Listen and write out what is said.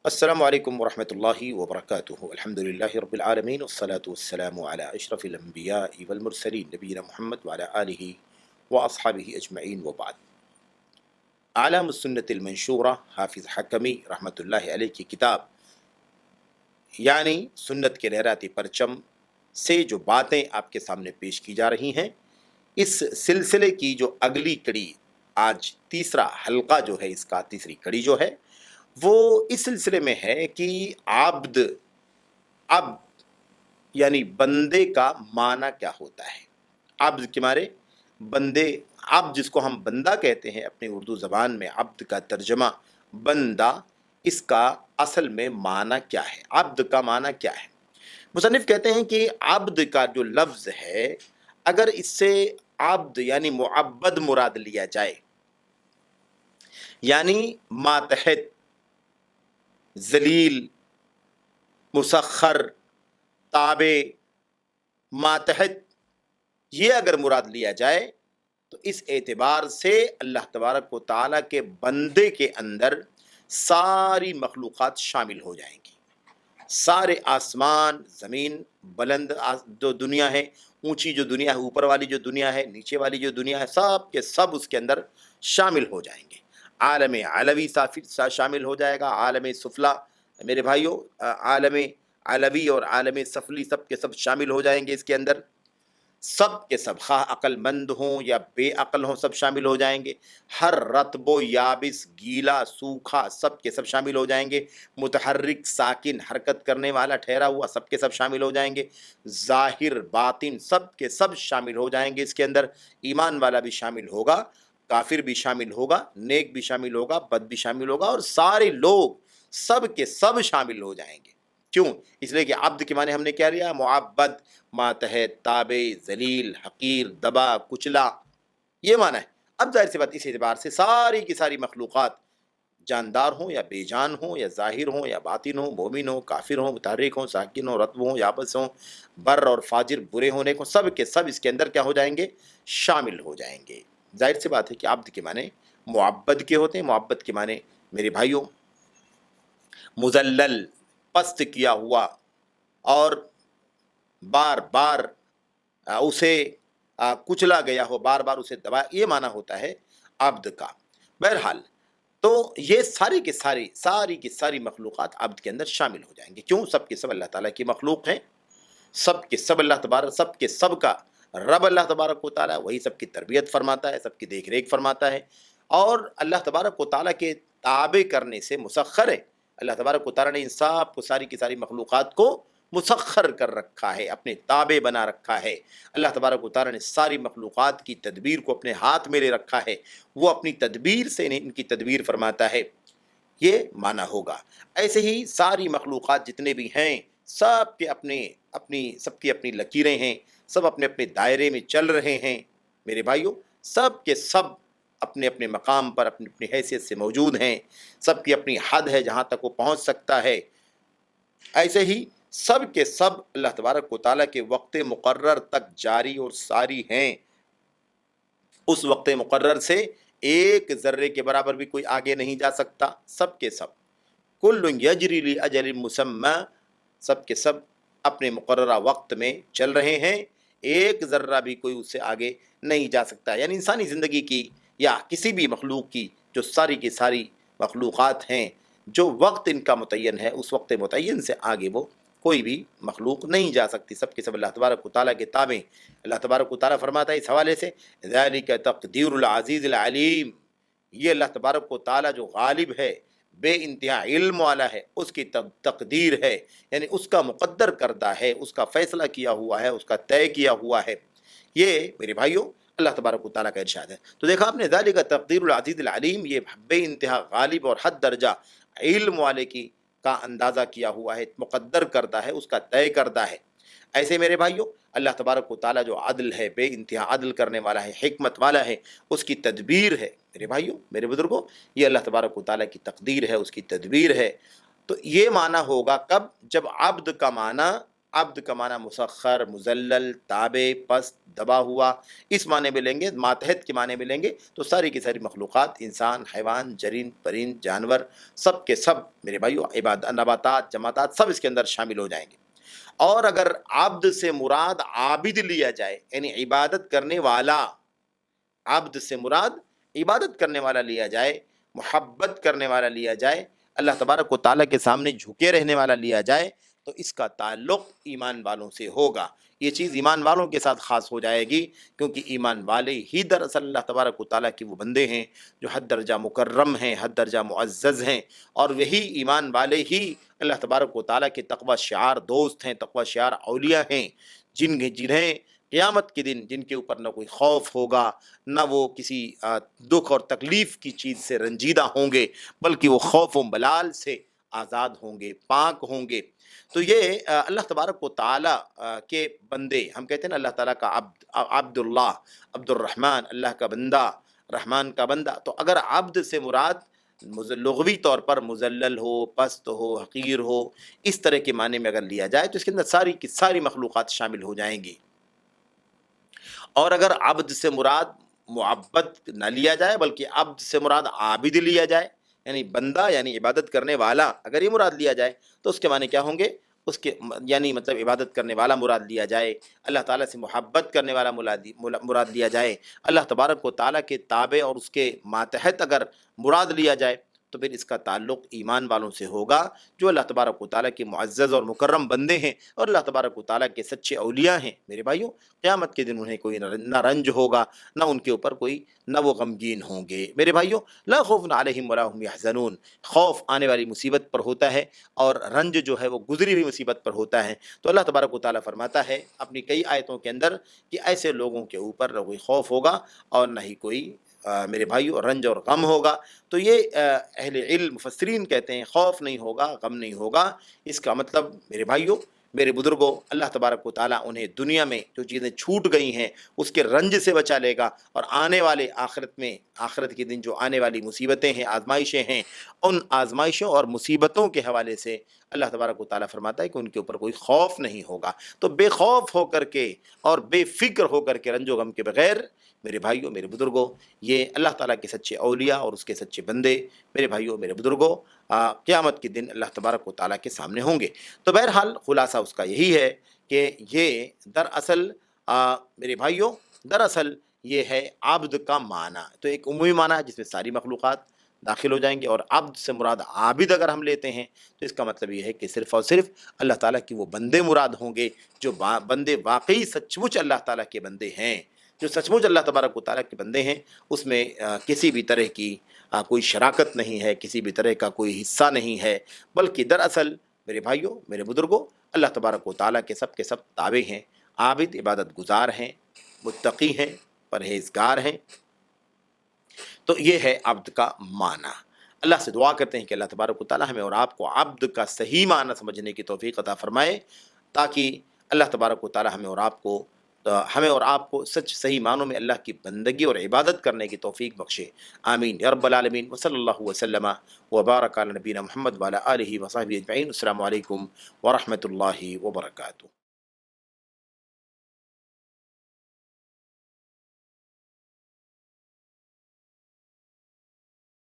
अस्सलामु अलैकुम वरहमतुल्लाहि वबरकातुहू। अल्हम्दुलिल्लाहि रब्बिल आलमीन वस्सलातु वस्सलामु अला अशरफिल अंबियाइ वल मुरसलीन नबीना मुहम्मद व अला आलिहि व अस्हाबिहि अजमईन व बाद। आलम सुन्नतिल मंशूरा हाफिज़ हकमी रहमतुल्लाहि अलैह की किताब यानी सुन्नत के लहराती परचम से जो बातें आपके सामने पेश की जा रही हैं, इस सिलसिले की जो अगली कड़ी, आज तीसरा हल्का जो है, इसका तीसरी कड़ी जो है वो इस सिलसिले में है कि आब्द, अब यानी बंदे का माना क्या होता है। अब्द के मारे बंदे, अब जिसको हम बंदा कहते हैं अपनी उर्दू ज़बान में, अब्द का तर्जमा बंदा, इसका असल में माना क्या है, अब्द का माना क्या है। मुसन्निफ कहते हैं कि अब्द का जो लफ्ज़ है, अगर इससे अब्द यानी मुअब्बद मुराद लिया जाए, यानी मातहत, जलील, मुसख्खर, ताबे, मातहत, ये अगर मुराद लिया जाए तो इस एतबार से अल्लाह तबारक व तआला के बंदे के अंदर सारी मखलूक़ात शामिल हो जाएंगी। सारे आसमान, ज़मीन, बुलंद जो दुनिया है, ऊंची जो दुनिया है, ऊपर वाली जो दुनिया है, नीचे वाली जो दुनिया है, सब के सब उसके अंदर शामिल हो जाएंगे। आलम अलवी शामिल हो जाएगा, आलम सुफला मेरे भाइयों, आलम अलवी और आलम सफली सब के सब शामिल हो जाएंगे इसके अंदर। सब के सब, खा अक्लमंद हों या बेअक्ल हों, सब शामिल हो जाएंगे। हर रतबो याबिस, गीला सूखा, सब के सब शामिल हो जाएंगे। मुतहर्रिक साकिन, हरकत करने वाला ठहरा हुआ, सब के सब शामिल हो जाएंगे। ज़ाहिर बातिन, सब के सब शामिल हो जाएंगे इसके अंदर। ईमान वाला भी शामिल होगा, काफिर भी शामिल होगा, नेक भी शामिल होगा, बद भी शामिल होगा, और सारे लोग सब के सब शामिल हो जाएंगे। क्यों? इसलिए कि अब्द के माने हमने क्या लिया, मुअब्बद, मातहत, ताबे, जलील, हकीर, दबा, कुचला, ये माना है। अब जाहिर सी बात, इस एतबार से सारी की सारी मखलूक़ात, जानदार हों या बेजान हों, या ज़ाहिर हों या बातिन हों, मोमिन हों, काफिर हों, मुतहर्रिक हों, साकिन हों, रत्ब हों, याबस हों, बर और फाजिर, बुरे होने को, सब के सब इसके अंदर क्या हो जाएंगे, शामिल हो जाएंगे। जाहिर सी बात है कि अब्द के माने मुअब्बद के होते हैं। मुअब्बद के माने मेरे भाइयों मुज़ल्लल, पस्त किया हुआ, और बार बार उसे कुचला गया हो, बार बार उसे दबाया, ये माना होता है अब्द का। बहरहाल, तो ये सारी की सारी मखलूक़ात अब्द के अंदर शामिल हो जाएंगे। क्यों? सब के सब अल्लाह ताला की मखलूक हैं, सब के सब अल्लाह तबारक, सब के सब का रब अल्लाह तबारक व तआला, वही सबकी तरबियत फरमाता है, सबकी देख रेख फरमाता है, और अल्लाह तबारक व तआला के ताबे करने से मुसख्खर है। अल्लाह तबारक व तआला ने इन सब को, सारी की सारी मखलूक़ात को मुसख्खर कर रखा है, अपने ताबे बना रखा है। अल्लाह तबारक व तआला ने सारी मखलूक़ात की तदबीर को अपने हाथ में ले रखा है, वो अपनी तदबीर से इनकी तदबीर फरमाता है, ये माना होगा। ऐसे ही सारी मखलूक़ात जितने भी हैं, सब के अपने अपनी सबकी अपनी लकीरें हैं, सब अपने अपने दायरे में चल रहे हैं। मेरे भाइयों, सब के सब अपने अपने मकाम पर अपनी अपनी हैसियत से मौजूद हैं, सबकी अपनी हद है जहाँ तक वो पहुँच सकता है। ऐसे ही सब के सब अल्लाह तबारक व तआला के वक्त मुकर्रर तक जारी और सारी हैं। उस वक्त मुकर्रर से एक ज़र्रे के बराबर भी कोई आगे नहीं जा सकता। सब के सब कुल्लुन यजरी ली अजलिन मुसम्मा, सब के सब अपने मुकर्ररा वक्त में चल रहे हैं, एक ज़र्रा भी कोई उससे आगे नहीं जा सकता। यानी इंसानी ज़िंदगी की या किसी भी मखलूक की, जो सारी की सारी मखलूक़ात हैं, जो वक्त इनका मुतय्यन है, उस वक्त मुतय्यन से आगे वो कोई भी मखलूक नहीं जा सकती। सब के सब अल्लाह तबारक व तआला के ताबे। अल्लाह तबारक व तआला फरमाता है इस हवाले से, ज़ालिका तक़दीरुल अज़ीज़िल अलीम, ये अल्लाह तबारक व तआला जो गालिब है, बे इंतहा इल्म वाला है, उसकी तकदीर है, यानी उसका मुक़द्दर करदा है, उसका फ़ैसला किया हुआ है, उसका तय किया हुआ है। ये मेरे भाइयों अल्लाह तबारक व तआला का इरशाद है। तो देखा आपने, ज़ालिका तक़दीरुल अज़ीज़िल अलीम, ये बे इंतहा गालिब और हद दर्जा इल्म वाले की का अंदाज़ा किया हुआ है, मुक़द्दर करदा है, उसका तय करदा है। ऐसे मेरे भाइयों अल्लाह तबारक व तआला जो अदल है, बे इंतहा अदल करने वाला है, हिकमत वाला है, उसकी तदबीर है। मेरे भाइयों, मेरे बुजुर्गों, ये अल्लाह तबारक व तआला की तकदीर है, उसकी तदबीर है। तो ये माना होगा कब? जब अब्द का माना عبد کا معنی مسخر، مذلل، تابع، پست، دبا ہوا، اس معنی میں لیں گے، ماتحت کے معنی میں لیں گے تو ساری کی ساری مخلوقات، انسان، حیوان، جرین، پرند، جانور، سب کے سب میرے بھائیو، نباتات، جماعتات، سب اس کے اندر شامل ہو جائیں گے۔ اور اگر عبد سے مراد عابد لیا جائے، یعنی عبادت کرنے والا، عبد سے مراد عبادت کرنے والا لیا جائے، محبت کرنے والا لیا جائے، اللہ تبارک و تعالیٰ کے سامنے جھکے رہنے والا لیا جائے، تو اس کا تعلق ایمان والوں سے ہوگا۔ یہ چیز ایمان والوں کے ساتھ خاص ہو جائے گی، کیونکہ ایمان والے ہی دراصل اللہ تبارک و تعالیٰ کی وہ بندے ہیں جو حد درجہ مکرم ہیں، حد درجہ معزز ہیں، اور وہی ایمان والے ہی اللہ تبارک و تعالیٰ کے تقوی شعار دوست ہیں، تقوی شعار اولیاء ہیں، جنہیں قیامت کے دن جن کے اوپر نہ کوئی خوف ہوگا، نہ وہ کسی دکھ اور تکلیف کی چیز سے رنجیدہ ہوں گے، بلکہ وہ خوف و ملال سے آزاد ہوں گے، پاک ہوں گے۔ تو یہ اللہ تبارک و تعالیٰ کے بندے، ہم کہتے ہیں نا اللہ تعالیٰ کا عبد اللہ، عبد الرحمن، اللہ کا بندہ، رحمان کا بندہ، تو اگر عبد سے مراد لغوی طور پر مذلل ہو، پست ہو، حقیر ہو، اس طرح کے معنی میں اگر لیا جائے تو اس کے اندر ساری کی ساری مخلوقات شامل ہو جائیں گی۔ اور اگر عبد سے مراد معبد نہ لیا جائے بلکہ عبد سے مراد عابد لیا جائے، یعنی بندہ یعنی عبادت کرنے والا، اگر یہ مراد لیا جائے تو اس کے معنی کیا ہوں گے؟ اس کے یعنی مطلب عبادت کرنے والا مراد لیا جائے، اللہ تعالیٰ سے محبت کرنے والا مراد لیا جائے، اللہ تبارک و تعالیٰ کے تابع اور اس کے ماتحت اگر مراد لیا جائے تو پھر اس کا تعلق ایمان والوں سے ہوگا جو اللہ تبارک و تعالیٰ کے معزز اور مکرم بندے ہیں اور اللہ تبارک و تعالیٰ کے سچے اولیاء ہیں۔ میرے بھائیوں، قیامت کے دن انہیں کوئی نہ رنج ہوگا، نہ ان کے اوپر کوئی، نہ وہ غمگین ہوں گے۔ میرے بھائیوں، لا خوف علیہم ولا هم يحزنون، خوف آنے والی مصیبت پر ہوتا ہے اور رنج جو ہے وہ گزری ہوئی مصیبت پر ہوتا ہے۔ تو اللہ تبارک و تعالیٰ فرماتا ہے اپنی کئی آیتوں کے اندر کہ ایسے لوگوں کے اوپر نہ کوئی خوف ہوگا اور نہ ہی کوئی میرے بھائیوں رنج اور غم ہوگا۔ تو یہ اہل علم مفسرین کہتے ہیں خوف نہیں ہوگا، غم نہیں ہوگا، اس کا مطلب میرے بھائیوں، میرے بزرگوں، اللہ تبارک و تعالیٰ انہیں دنیا میں جو چیزیں چھوٹ گئی ہیں اس کے رنج سے بچا لے گا، اور آنے والے آخرت میں، آخرت کے دن جو آنے والی مصیبتیں ہیں، آزمائشیں ہیں، ان آزمائشوں اور مصیبتوں کے حوالے سے اللہ تبارک و تعالیٰ فرماتا ہے کہ ان کے اوپر کوئی خوف نہیں ہوگا۔ تو بے خوف ہو کر کے اور بے فکر ہو کر کے، رنج و غم کے بغیر، میرے بھائیوں، میرے بزرگوں، یہ اللہ تعالیٰ کے سچے اولیاء اور اس کے سچے بندے، میرے بھائیوں، میرے بزرگوں، قیامت کے دن اللہ تبارک و تعالیٰ کے سامنے ہوں گے۔ تو بہرحال خلاصہ اس کا یہی ہے کہ یہ دراصل میرے بھائیوں، دراصل یہ ہے عبد کا معنی۔ تو ایک عمومی معنی ہے جس میں ساری مخلوقات داخل ہو جائیں گے، اور عبد سے مراد عابد اگر ہم لیتے ہیں تو اس کا مطلب یہ ہے کہ صرف اور صرف اللہ تعالیٰ کی وہ بندے مراد ہوں گے جو بندے واقعی سچ مچ اللہ تعالیٰ کے بندے ہیں، جو سچ مچ اللہ تبارک و تعالیٰ کے بندے ہیں، اس میں کسی بھی طرح کی کوئی شراکت نہیں ہے، کسی بھی طرح کا کوئی حصہ نہیں ہے، بلکہ دراصل میرے بھائیوں، میرے بزرگوں، اللہ تبارک و تعالیٰ کے سب تابع ہیں، عابد، عبادت گزار ہیں، متقی ہیں، پرہیزگار ہیں۔ تو یہ ہے عبد کا معنی۔ اللہ سے دعا کرتے ہیں کہ اللہ تبارک و تعالیٰ ہمیں اور آپ کو عبد کا صحیح معنی سمجھنے کی توفیق عطا فرمائے، تاکہ اللہ تبارک و تعالیٰ ہمیں اور آپ کو سچ صحیح معنوں میں اللہ کی بندگی اور عبادت کرنے کی توفیق بخشے۔ آمین یا رب العالمین۔ وصلی اللہ وسلم وبارک علی نبینا محمد وعلی آلہ وصحبہ اجمعین۔ السلام علیکم ورحمۃ اللہ وبرکاتہ۔